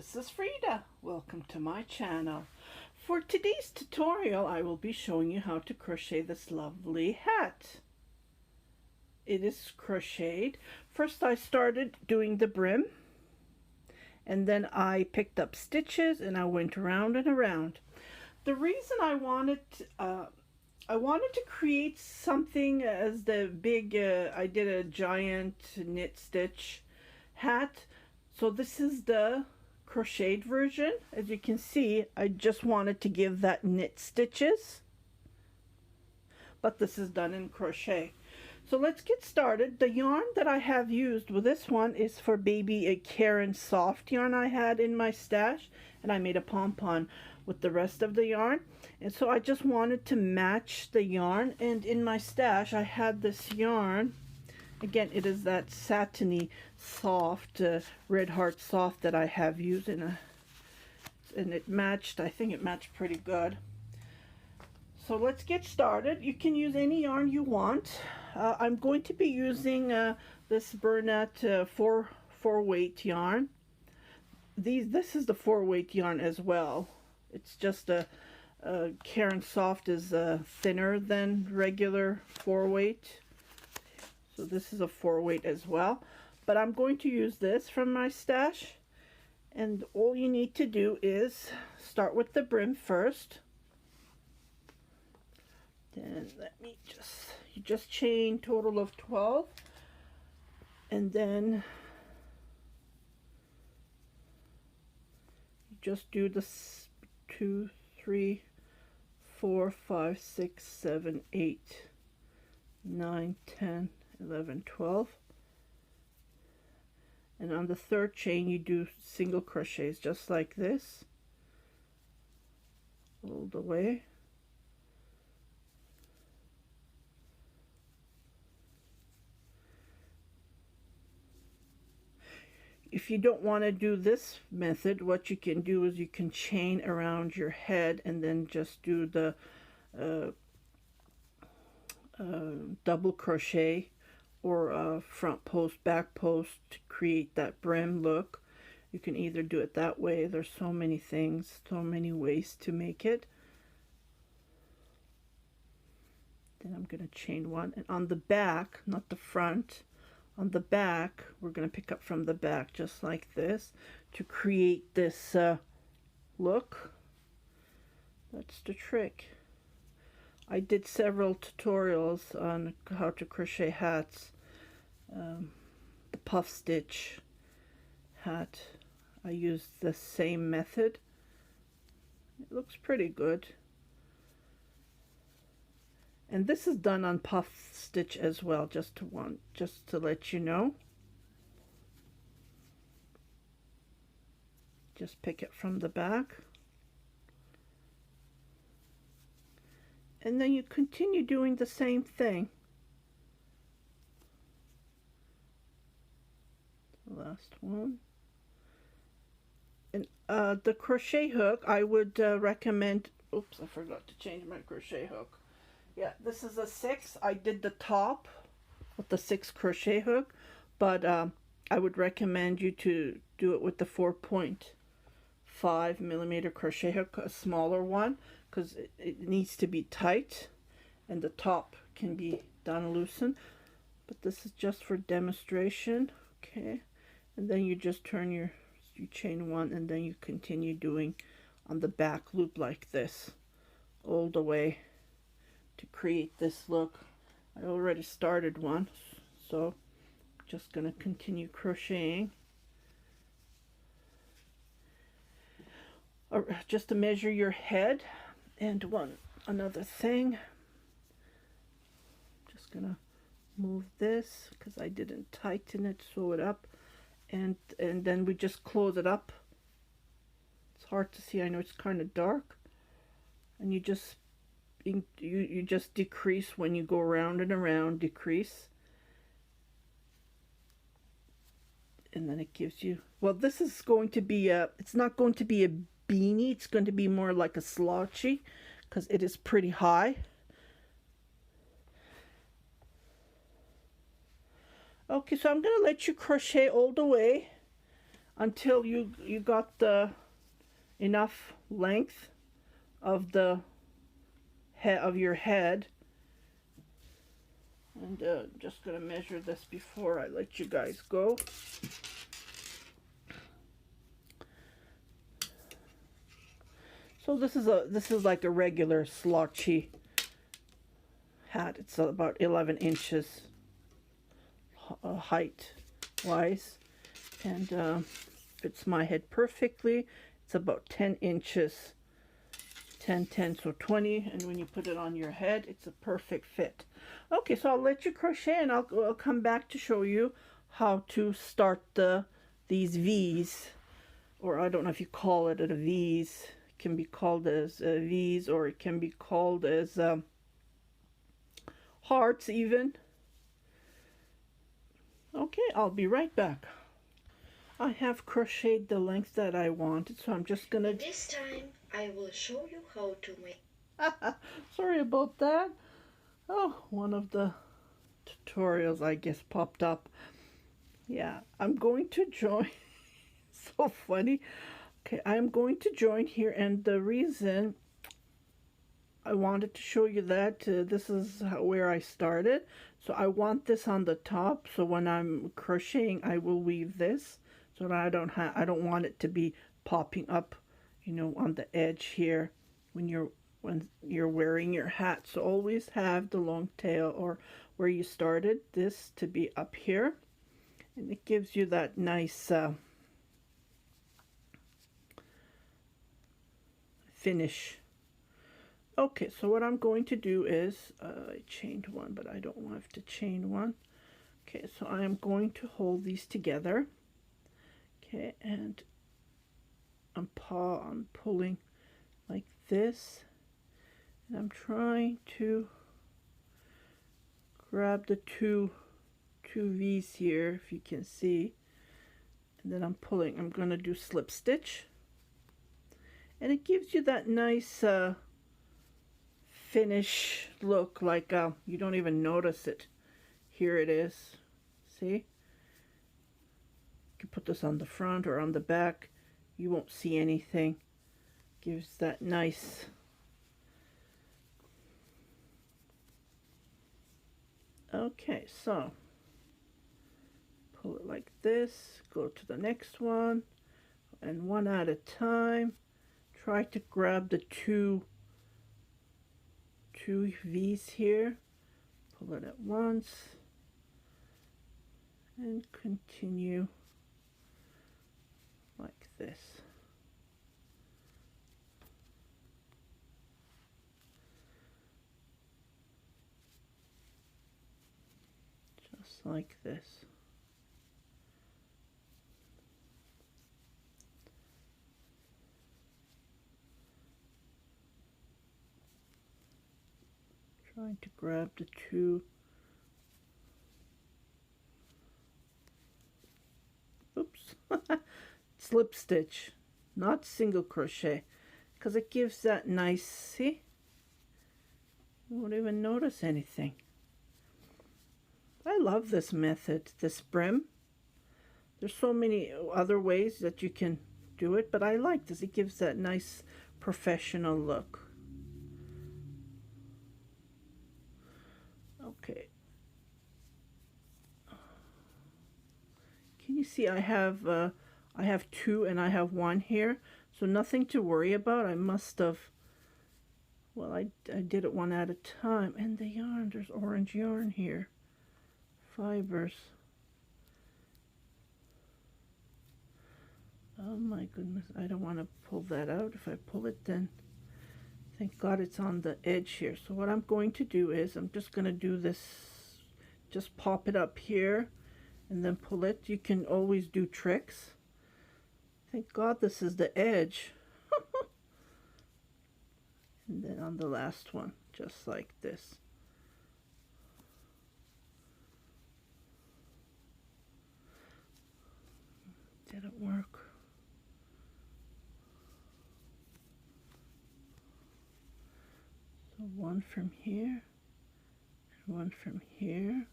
This is Frida. Welcome to my channel. For today's tutorial, I will be showing you how to crochet this lovely hat. It is crocheted. First I started doing the brim, and then I picked up stitches and I went around and around. The reason I wanted to create something as the big, I did a giant knit stitch hat. So this is the crocheted version. As you can see, I just wanted to give that knit stitches, but this is done in crochet. So let's get started. The yarn that I have used with this one is for baby a Karen soft yarn I had in my stash, and I made a pom-pom with the rest of the yarn, and so I just wanted to match the yarn. And in my stash I had this yarn. Again, it is that satiny soft red heart soft that I have used and it matched. I think it matched pretty good. So let's get started. You can use any yarn you want. I'm going to be using this Bernat 4 weight yarn. This is the 4 weight yarn as well. It's just a Karen soft is thinner than regular 4 weight. So this is a 4 weight as well, but I'm going to use this from my stash. And all you need to do is start with the brim first. Then you just chain total of 12, and then you just do the 2, 3, 4, 5, 6, 7, 8, 9, 10, 11, 12, and on the third chain you do single crochets just like this all the way. If you don't want to do this method, what you can do is you can chain around your head and then just do the double crochet or front post, back post to create that brim look. You can either do it that way. There's so many things, so many ways to make it. Then I'm going to chain one, and on the back, not the front, on the back we're going to pick up from the back just like this to create this look. That's the trick. I did several tutorials on how to crochet hats. The puff stitch hat, I used the same method. It looks pretty good. And this is done on puff stitch as well, just to let you know. Just pick it from the back. And then you continue doing the same thing. Last one. And the crochet hook, I would recommend, oops, I forgot to change my crochet hook. Yeah, this is a 6. I did the top with the 6 crochet hook, but I would recommend you to do it with the 4.5 millimeter crochet hook, a smaller one, because it needs to be tight and the top can be done loosened. But this is just for demonstration. Okay, and then you just turn you chain one, and then you continue doing on the back loop like this all the way to create this look. I already started one, so I'm just gonna continue crocheting. Just to measure your head. And another thing, just gonna move this because I didn't tighten it, sew it up, and then we just close it up. It's hard to see, I know it's kind of dark, and you just decrease when you go around and around, decrease, and then it gives you, well, this is going to be it's not going to be a beanie, it's going to be more like a slouchy because it is pretty high. Okay, so I'm going to let you crochet all the way until you got the enough length of the head of your head. And just gonna measure this before I let you guys go. So this is like a regular slouchy hat. It's about 11 inches height wise, and fits my head perfectly. It's about 10 inches, 10, 10, so 20, and when you put it on your head, it's a perfect fit. Okay, so I'll let you crochet, and I'll come back to show you how to start these V's, or I don't know if you call it a V's. It can be called as V's, or it can be called as hearts even. Okay, I'll be right back. I have crocheted the length that I wanted, so I'm just gonna... This time I will show you how to make... Sorry about that. Oh, one of the tutorials I guess popped up. Yeah, I'm going to join. So funny. Okay, I'm going to join here, and the reason I wanted to show you that this is where I started. So I want this on the top, so when I'm crocheting I will weave this, so that I don't want it to be popping up, you know, on the edge here when you're wearing your hat. So always have the long tail, or where you started this, to be up here, and it gives you that nice finish. Okay, so what I'm going to do is, I chained one, but I don't have to chain one. Okay, so I am going to hold these together. Okay, and I'm pulling like this, and I'm trying to grab the two V's here, if you can see, and then I'm pulling. I'm going to do slip stitch, and it gives you that nice finish look, like you don't even notice it. Here it is. See? You can put this on the front or on the back. You won't see anything. Gives that nice okay, so pull it like this, go to the next one, and one at a time try to grab the two V's here, pull it at once, and continue like this. Just like this. Trying to grab the two. Oops. Slip stitch, not single crochet, because it gives that nice, see? You won't even notice anything. I love this method, this brim. There's so many other ways that you can do it, but I like this. It gives that nice professional look. Okay. Can you see I have two and I have one here, so nothing to worry about. I must have, well, I did it one at a time. And the yarn, there's orange yarn here, fibers. Oh my goodness, I don't want to pull that out. If I pull it, then thank God it's on the edge here. So what I'm going to do is I'm just going to do this, just pop it up here and then pull it. You can always do tricks. Thank God this is the edge. And then on the last one, just like this. Didn't work. So one from here and one from here.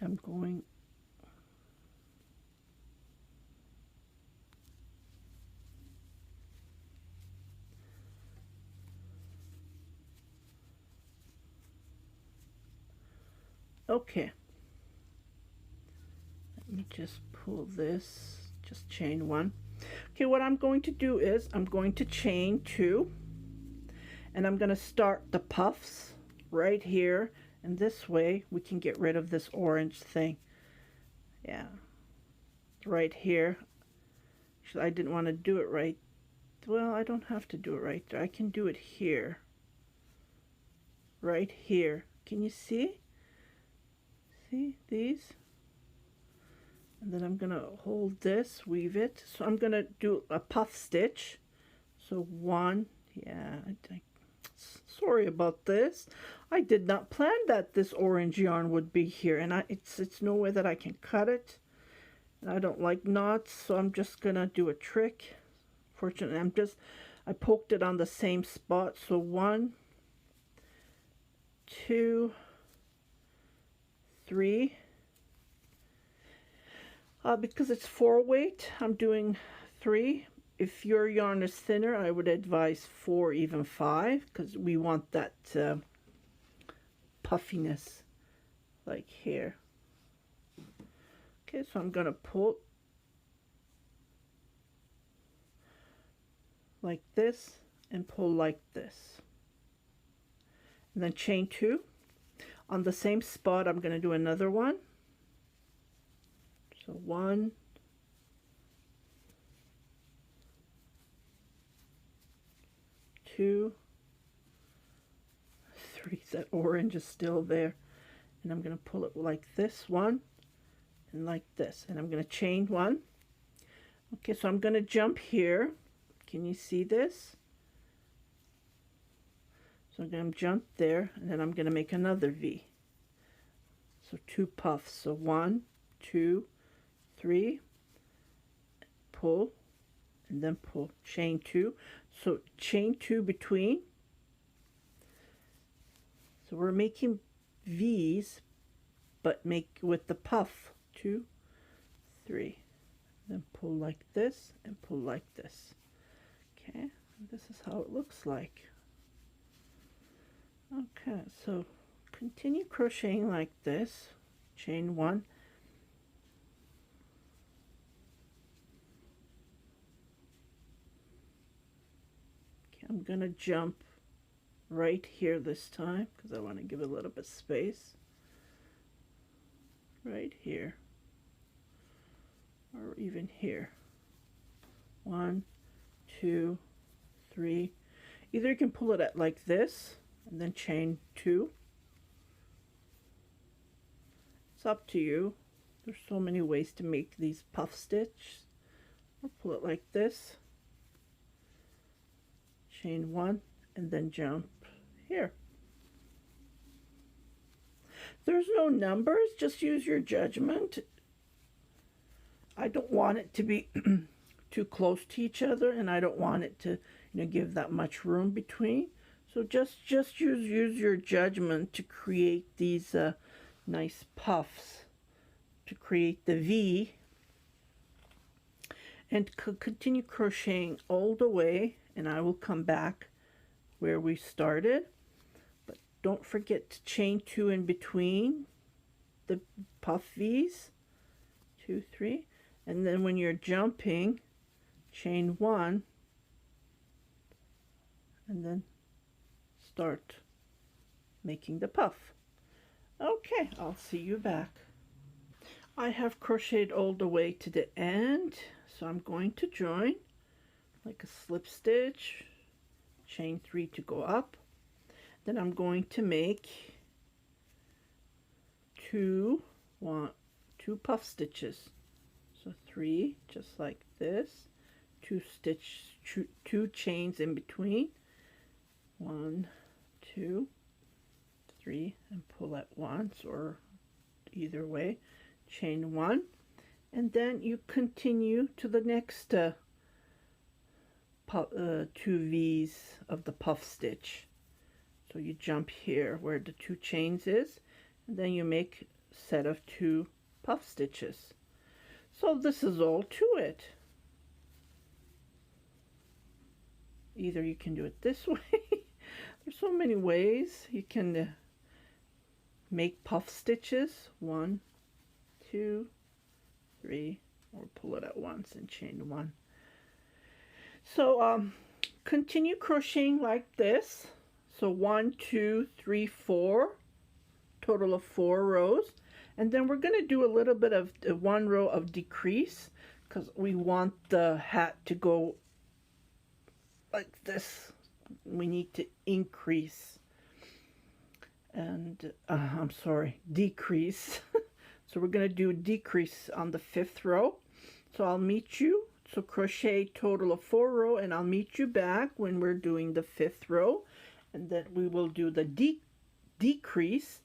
And I'm going Okay, let me just pull this, just chain one. Okay, what I'm going to do is I'm going to chain two, and I'm going to start the puffs right here, and this way we can get rid of this orange thing. Yeah, right here. Actually, I didn't want to do it right. Well, I don't have to do it right there. I can do it here. Right here. Can you see? See these? And then I'm going to hold this, weave it. So I'm going to do a puff stitch. So one, yeah, sorry about this. I did not plan that this orange yarn would be here, and it's no way that I can cut it. And I don't like knots, so I'm just going to do a trick. Fortunately, I poked it on the same spot. So 1, 2, 3. Because it's 4 weight, I'm doing 3. If your yarn is thinner, I would advise 4, even 5, because we want that puffiness, like here. Okay, so I'm going to pull like this and pull like this. And then chain 2. On the same spot, I'm going to do another one. So 1, 2, 3. That orange is still there. And I'm going to pull it like this one and like this. And I'm going to chain 1. Okay, so I'm going to jump here. Can you see this? So I'm going to jump there, and then I'm going to make another V. So 2 puffs. So 1, 2, 3, pull, and then pull, chain 2. So chain 2 between. So we're making V's, but make with the puff. 2, 3. Then pull like this and pull like this. Okay, and this is how it looks like. Okay, so continue crocheting like this. Chain 1. Okay, I'm gonna jump right here this time because I want to give it a little bit of space. Right here, or even here. 1, 2, 3. Either you can pull it at like this and then chain 2. It's up to you. There's so many ways to make these puff stitch. Or pull it like this, chain 1, and then jump here. There's no numbers, just use your judgment. I don't want it to be too close to each other, and I don't want it to, give that much room between. So just use your judgment to create these nice puffs, to create the V, and continue crocheting all the way, and I will come back where we started. But don't forget to chain 2 in between the puff V's. 2, 3, and then when you're jumping, chain 1, and then start making the puff. Okay, I'll see you back. I have crocheted all the way to the end, so I'm going to join like a slip stitch, chain 3 to go up. Then I'm going to make 2 puff stitches. So 3, just like this, 2 chains in between, 1, 2, 3, and pull at once, or either way, chain 1, and then you continue to the next 2 V's of the puff stitch. So you jump here where the 2 chains is, and then you make a set of 2 puff stitches. So this is all to it. Either you can do it this way. There's so many ways you can make puff stitches. 1, 2, 3, or pull it at once and chain 1. So continue crocheting like this. So 1, 2, 3, 4, total of 4 rows. And then we're going to do a little bit of 1 row of decrease because we want the hat to go like this. We need to increase and I'm sorry, decrease. So we're going to do a decrease on the 5th row. So I'll meet you. So crochet total of 4 row, and I'll meet you back when we're doing the 5th row, and then we will do the decrease,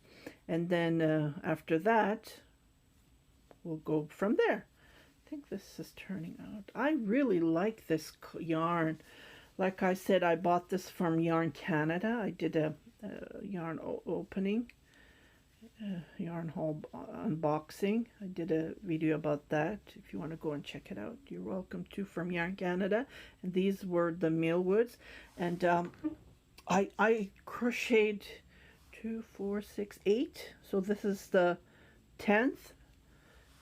and then after that we'll go from there. I think this is turning out. I really like this yarn. Like I said, I bought this from Yarn Canada. I did a yarn opening, yarn haul unboxing. I did a video about that. If you want to go and check it out, you're welcome to, from Yarn Canada. And these were the Millwoods. And I crocheted 2, 4, 6, 8. So this is the 10th.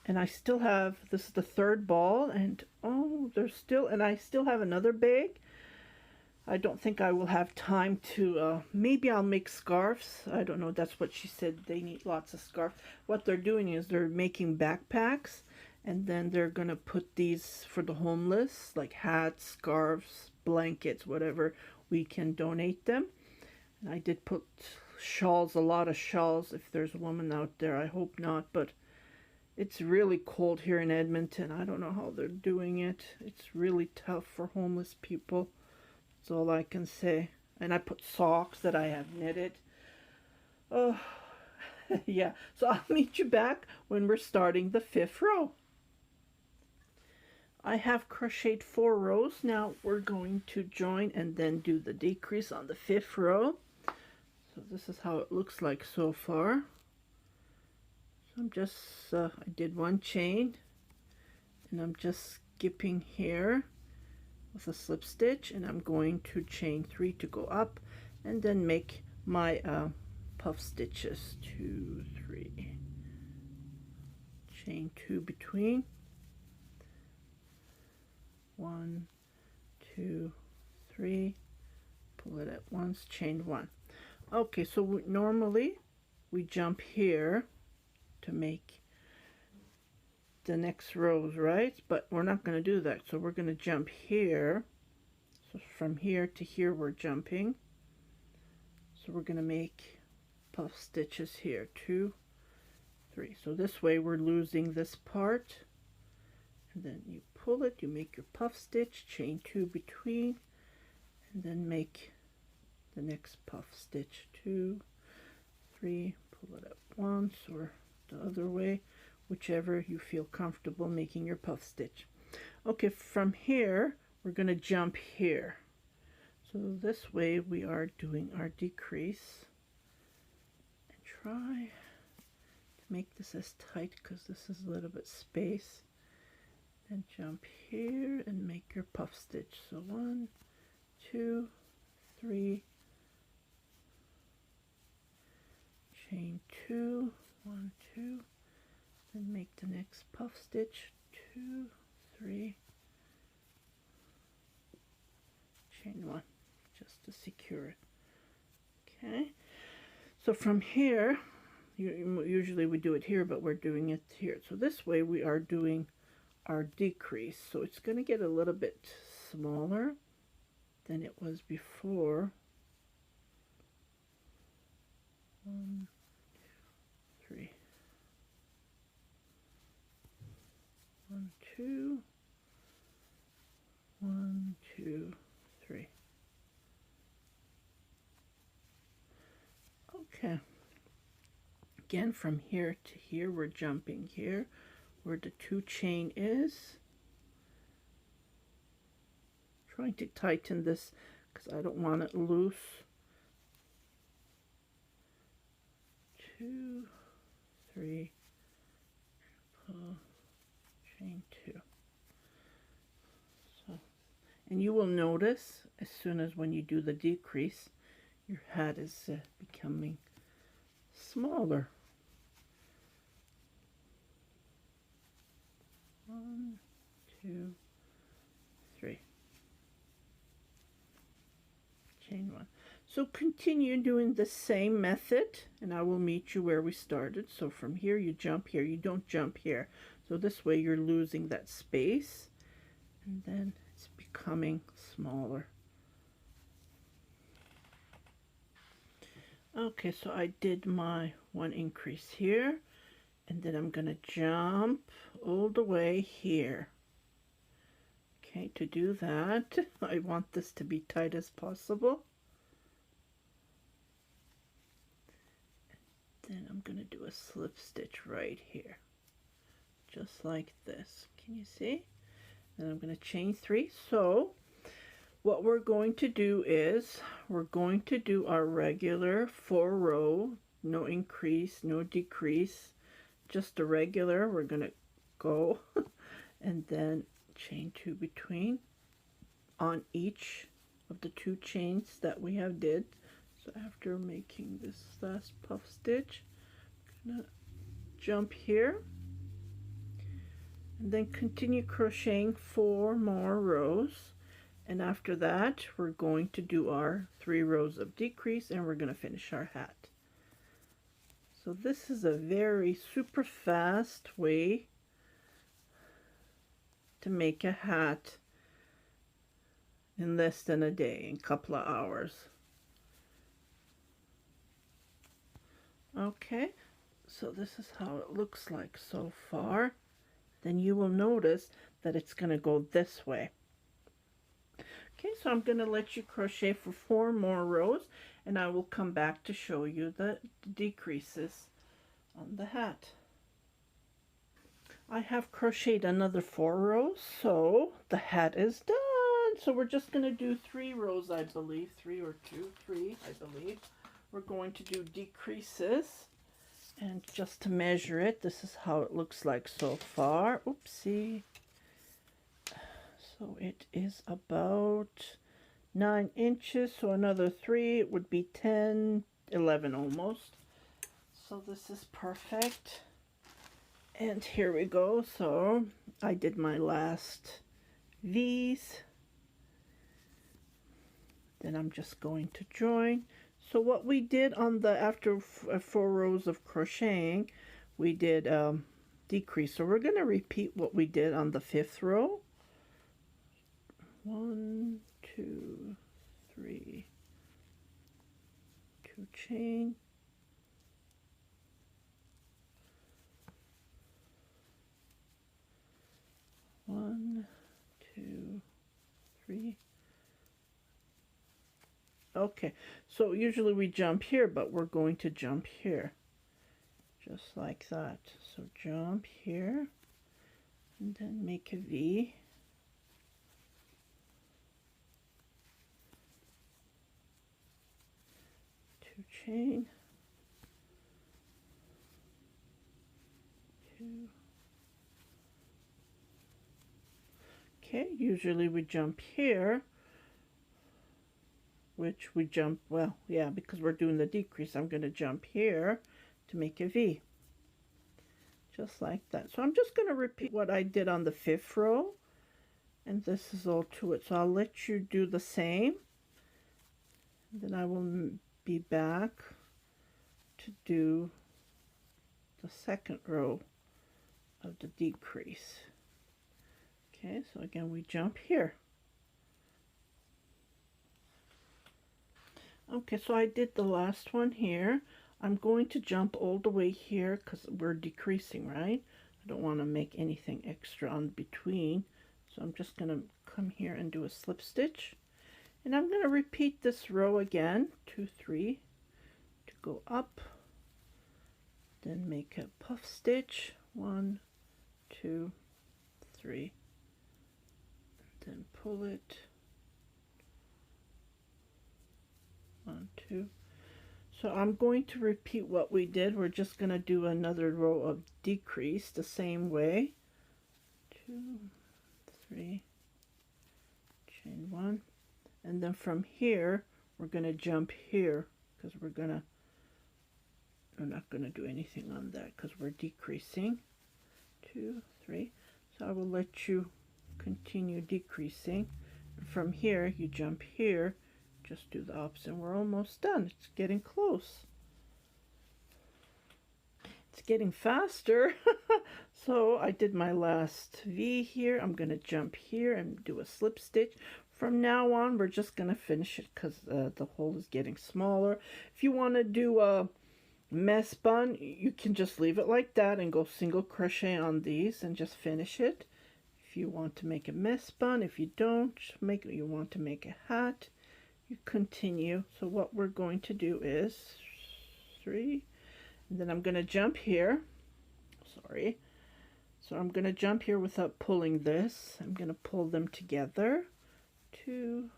And I still have, this is the 3rd ball. And oh, there's still, and I still have another bag. I don't think I will have time to, maybe I'll make scarves. I don't know, that's what she said, they need lots of scarves. What they're doing is they're making backpacks, and then they're going to put these for the homeless, like hats, scarves, blankets, whatever, we can donate them. And I did put shawls, a lot of shawls, if there's a woman out there. I hope not, but it's really cold here in Edmonton. I don't know how they're doing it. It's really tough for homeless people. That's all I can say. And I put socks that I have knitted. Oh, yeah. So I'll meet you back when we're starting the 5th row. I have crocheted 4 rows. Now we're going to join and then do the decrease on the 5th row. So this is how it looks like so far. So I'm just, I did 1 chain, and I'm just skipping here with a slip stitch, and I'm going to chain 3 to go up, and then make my puff stitches. 2, 3, chain 2 between, 1, 2, 3, pull it at once, chain 1. Okay, so normally we jump here to make the next rows, right? But we're not going to do that, so we're going to jump here. So from here to here we're jumping, so we're going to make puff stitches here, 2, 3. So this way we're losing this part, and then you pull it, you make your puff stitch, chain 2 between, and then make the next puff stitch, 2, 3, pull it up once or the other way, whichever you feel comfortable making your puff stitch. Okay, from here we're going to jump here. So this way we are doing our decrease, and try to make this as tight because this is a little bit space. Then jump here and make your puff stitch. So 1, 2, 3, chain 2, 1, 2, then make the next puff stitch, 2, 3, chain 1, just to secure it. Okay, so from here, usually we do it here, but we're doing it here. So this way we are doing our decrease. So it's going to get a little bit smaller than it was before. 1, 3, 1, 2, 1, 2, 3. Okay. Again, from here to here, we're jumping here where the 2 chain is. Trying to tighten this because I don't want it loose. 2, 3, pull, chain 2. So, and you will notice as soon as when you do the decrease, your hat is becoming smaller. So continue doing the same method and I will meet you where we started. So from here you jump here, you don't jump here. So this way you're losing that space and then it's becoming smaller. Okay, so I did my one increase here and then I'm going to jump all the way here. Okay, to do that, I want this to be tight as possible. Then I'm going to do a slip stitch right here, just like this. Can you see? Then I'm going to chain 3. So what we're going to do is we're going to do our regular 4 row, no increase, no decrease, just a regular. We're going to go and then chain 2 between on each of the 2 chains that we have did. So after making this last puff stitch, I'm gonna jump here and then continue crocheting 4 more rows, and after that we're going to do our 3 rows of decrease and we're going to finish our hat. So this is a very super fast way to make a hat in less than a day, in a couple of hours. Okay, so this is how it looks like so far. Then you will notice that it's going to go this way. Okay, so I'm going to let you crochet for 4 more rows and I will come back to show you the decreases on the hat. I have crocheted another 4 rows, so the hat is done. So we're just going to do 3 rows, I believe, 3 or 2, 3, I believe. We're going to do decreases, and just to measure it, this is how it looks like so far. Oopsie. So it is about 9 inches, so another 3, it would be 10, 11 almost. So this is perfect. And here we go. So I did my last V's. Then I'm just going to join. So what we did on the, after 4 rows of crocheting, we did decrease. So we're going to repeat what we did on the 5th row. 1, 2, 3, 2 chain. 1, 2, 3. Okay, so usually we jump here, but we're going to jump here, just like that. So jump here, and then make a V. Two chain. 2. Okay, usually we jump here, which we jump, well, yeah, because we're doing the decrease, I'm going to jump here to make a V. Just like that. So I'm just going to repeat what I did on the 5th row, and this is all to it. So I'll let you do the same, and then I will be back to do the 2nd row of the decrease. Okay, so again we jump here. Okay, so I did the last one here. I'm going to jump all the way here because we're decreasing, right? I don't want to make anything extra on between. So I'm just going to come here and do a slip stitch. And I'm going to repeat this row again, 2, 3, to go up. Then make a puff stitch, 1, 2, 3. Then pull it. 1, 2. So I'm going to repeat what we did. We're just going to do another row of decrease the same way. 2, 3, chain 1, and then from here we're going to jump here because we're not going to do anything on that because we're decreasing. 2, 3. So I will let you continue decreasing. From here you jump here just do the opposite. We're almost done. It's getting close. It's getting faster. So I did my last V here. I'm going to jump here and do a slip stitch. From now on, we're just going to finish it because the hole is getting smaller. If you want to do a mess bun, you can just leave it like that and go single crochet on these and just finish it. If you want to make a mess bun, if you don't, you want to make a hat, you continue. So what we're going to do is 3, and then I'm going to jump here. Sorry. So I'm going to jump here without pulling this. I'm going to pull them together. 2,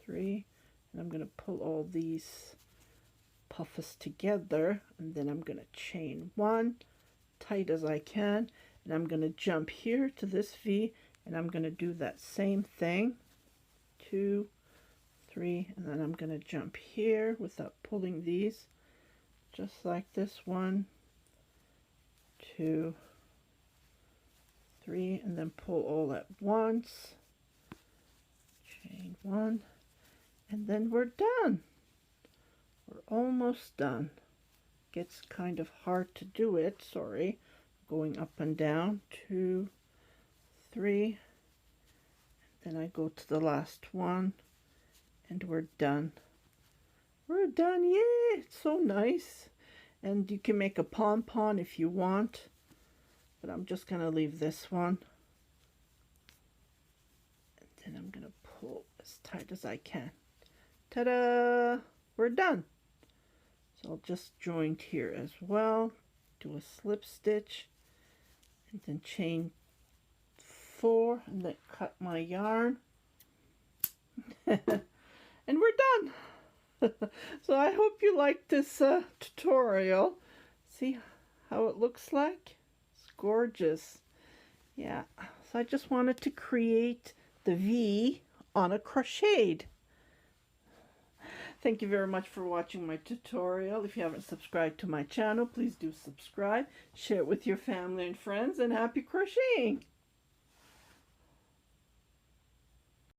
3, and I'm going to pull all these puffs together, and then I'm going to chain 1 tight as I can, and I'm going to jump here to this V, and I'm going to do that same thing. 2, 3, and then I'm going to jump here without pulling these, just like this. 1, 2, 3, and then pull all at once, chain 1, and then we're done. We're almost done. Gets kind of hard to do it, sorry. Going up and down, 2, 3, then I go to the last one, and we're done. We're done, yay! It's so nice. And you can make a pom-pom if you want, but I'm just gonna leave this one. And then I'm gonna pull as tight as I can. Ta-da! We're done. So I'll just join here as well, do a slip stitch, and then chain 4, and then cut my yarn. And we're done. So I hope you liked this tutorial. See how it looks like? It's gorgeous. Yeah, so I just wanted to create the V on a crocheted. Thank you very much for watching my tutorial. If you haven't subscribed to my channel, please do subscribe. Share it with your family and friends, and happy crocheting!